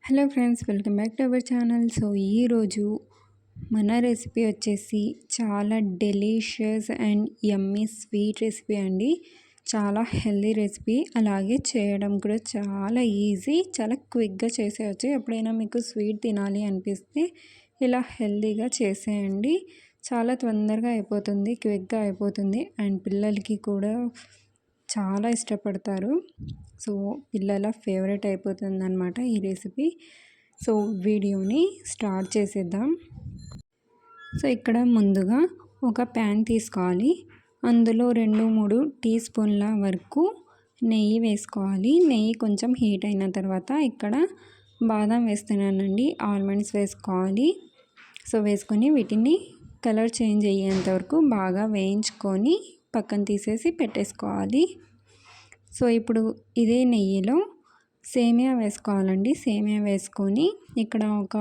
Hello friends, welcome back to our channel. So ఈరోజు మన recipe వచ్చేసి చాలా delicious and yummy sweet recipe అండి. చాలా హెల్దీ రెసిపీ, అలాగే చేయడం కూడా చాలా ఈజీ, చాలా క్విక్గా చేసేయచ్చు. ఎప్పుడైనా మీకు స్వీట్ తినాలి అనిపిస్తే ఇలా హెల్దీగా చేసేయండి. చాలా తొందరగా అయిపోతుంది, క్విక్గా అయిపోతుంది అండ్ పిల్లలకి కూడా చాలా ఇష్టపడతారు. సో పిల్లల ఫేవరెట్ అయిపోతుంది అన్నమాట ఈ రెసిపీ. సో వీడియోని స్టార్ట్ చేసేద్దాం. సో ఇక్కడ ముందుగా ఒక ప్యాన్ తీసుకోవాలి. అందులో 2-3 టీ స్పూన్ల వరకు నెయ్యి వేసుకోవాలి. నెయ్యి కొంచెం హీట్ అయిన తర్వాత ఇక్కడ బాదం వేస్తున్నానండి, ఆల్మండ్స్ వేసుకోవాలి. సో వేసుకొని వీటిని కలర్ చేంజ్ అయ్యేంత వరకు బాగా వేయించుకొని పక్కన తీసేసి పెట్టేసుకోవాలి. సో ఇప్పుడు ఇదే నెయ్యిలో సేమియా వేసుకోవాలండి. సేమియా వేసుకొని ఇక్కడ ఒక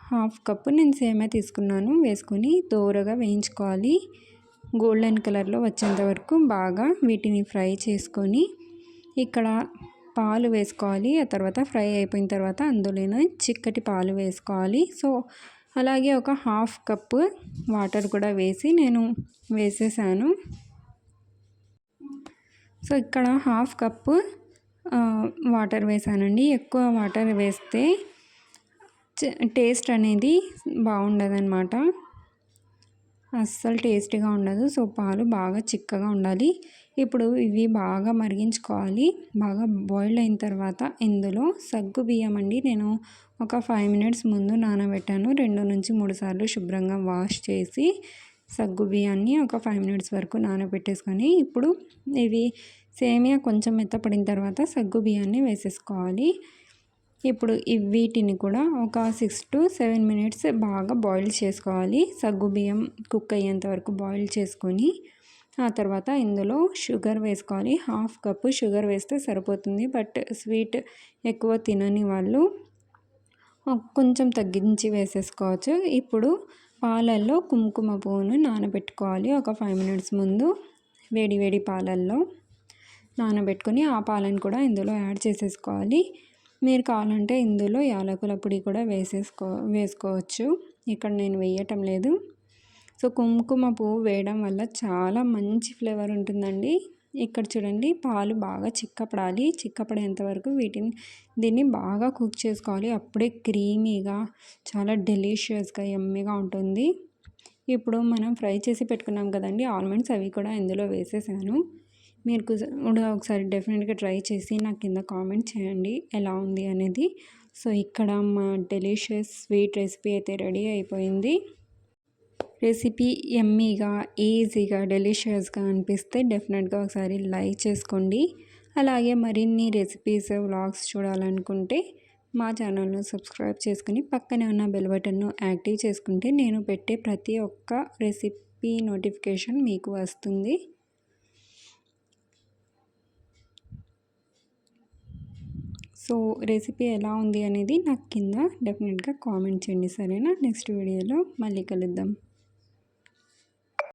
హాఫ్ కప్పు నేను సేమియా తీసుకున్నాను, వేసుకొని దోరగా వేయించుకోవాలి. గోల్డెన్ కలర్లో వచ్చేంత వరకు బాగా వీటిని ఫ్రై చేసుకొని ఇక్కడ పాలు వేసుకోవాలి. ఆ తర్వాత ఫ్రై అయిపోయిన తర్వాత అందులోనే చిక్కటి పాలు వేసుకోవాలి. సో అలాగే ఒక హాఫ్ కప్పు వాటర్ కూడా వేసి నేను వేసేసాను. సో ఇక్కడ హాఫ్ కప్పు వాటర్ వేసానండి. ఎక్కువ వాటర్ వేస్తే టేస్ట్ అనేది బాగుండదన్నమాట, అస్సలు టేస్టీగా ఉండదు. సో పాలు బాగా చిక్కగా ఉండాలి. ఇప్పుడు ఇవి బాగా మరిగించుకోవాలి. బాగా బాయిల్ అయిన తర్వాత ఇందులో సగ్గు బియ్యం అండి, నేను ఒక 5 మినిట్స్ ముందు నానబెట్టాను. 2-3 సార్లు శుభ్రంగా వాష్ చేసి సగ్గు బియ్యాన్ని ఒక 5 మినిట్స్ వరకు నానబెట్టేసుకొని ఇప్పుడు ఇవి సేమియా కొంచెం మెత్తపడిన తర్వాత సగ్గు బియ్యాన్ని వేసేసుకోవాలి. ఇప్పుడు వీటిని కూడా ఒక 6-7 మినిట్స్ బాగా బాయిల్ చేసుకోవాలి. సగ్గు బియ్యం కుక్ అయ్యేంత వరకు బాయిల్ చేసుకొని ఆ తర్వాత ఇందులో షుగర్ వేసుకోవాలి. హాఫ్ కప్పు షుగర్ వేస్తే సరిపోతుంది. బట్ స్వీట్ ఎక్కువ తినని వాళ్ళు కొంచెం తగ్గించి వేసేసుకోవచ్చు. ఇప్పుడు పాలల్లో కుంకుమ పువ్వును నానబెట్టుకోవాలి. ఒక 5 మినిట్స్ ముందు వేడి పాలల్లో నానబెట్టుకొని ఆ పాలను కూడా ఇందులో యాడ్ చేసేసుకోవాలి. మీరు కావాలంటే ఇందులో యాలకుల పొడి కూడా వేసుకోవచ్చు. ఇక్కడ నేను వేయటం లేదు. సో కుంకుమ పువ్వు వేయడం వల్ల చాలా మంచి ఫ్లేవర్ ఉంటుందండి. ఇక్కడ చూడండి, పాలు బాగా చిక్కపడాలి. చిక్కపడేంత వరకు దీన్ని బాగా కుక్ చేసుకోవాలి. అప్పుడే క్రీమీగా చాలా డెలీషియస్గా యమ్మీగా ఉంటుంది. ఇప్పుడు మనం ఫ్రై చేసి పెట్టుకున్నాం కదండి ఆల్మండ్స్, అవి కూడా ఇందులో వేసేసాను. మీరు కూడా ఒకసారి డెఫినెట్గా ట్రై చేసి నాకు కింద కామెంట్ చేయండి ఎలా ఉంది అనేది. సో ఇక్కడ మా డెలీషియస్ స్వీట్ రెసిపీ అయితే రెడీ అయిపోయింది. రెసిపీ యమ్మీగా, ఈజీగా, డెలీషియస్గా అనిపిస్తే డెఫినెట్గా ఒకసారి లైక్ చేసుకోండి. అలాగే మరిన్ని రెసిపీస్, వ్లాగ్స్ చూడాలనుకుంటే మా ఛానల్ను సబ్స్క్రైబ్ చేసుకుని పక్కనే ఉన్న బెల్ బటన్ను యాక్టివ్ చేసుకుంటే నేను పెట్టే ప్రతి ఒక్క రెసిపీ నోటిఫికేషన్ మీకు వస్తుంది. సో రెసిపీ ఎలా ఉంది అనేది నాకు కింద డెఫినెట్గా కామెంట్ చేయండి, సరేనా? నెక్స్ట్ వీడియోలో మళ్ళీ కలుద్దాం.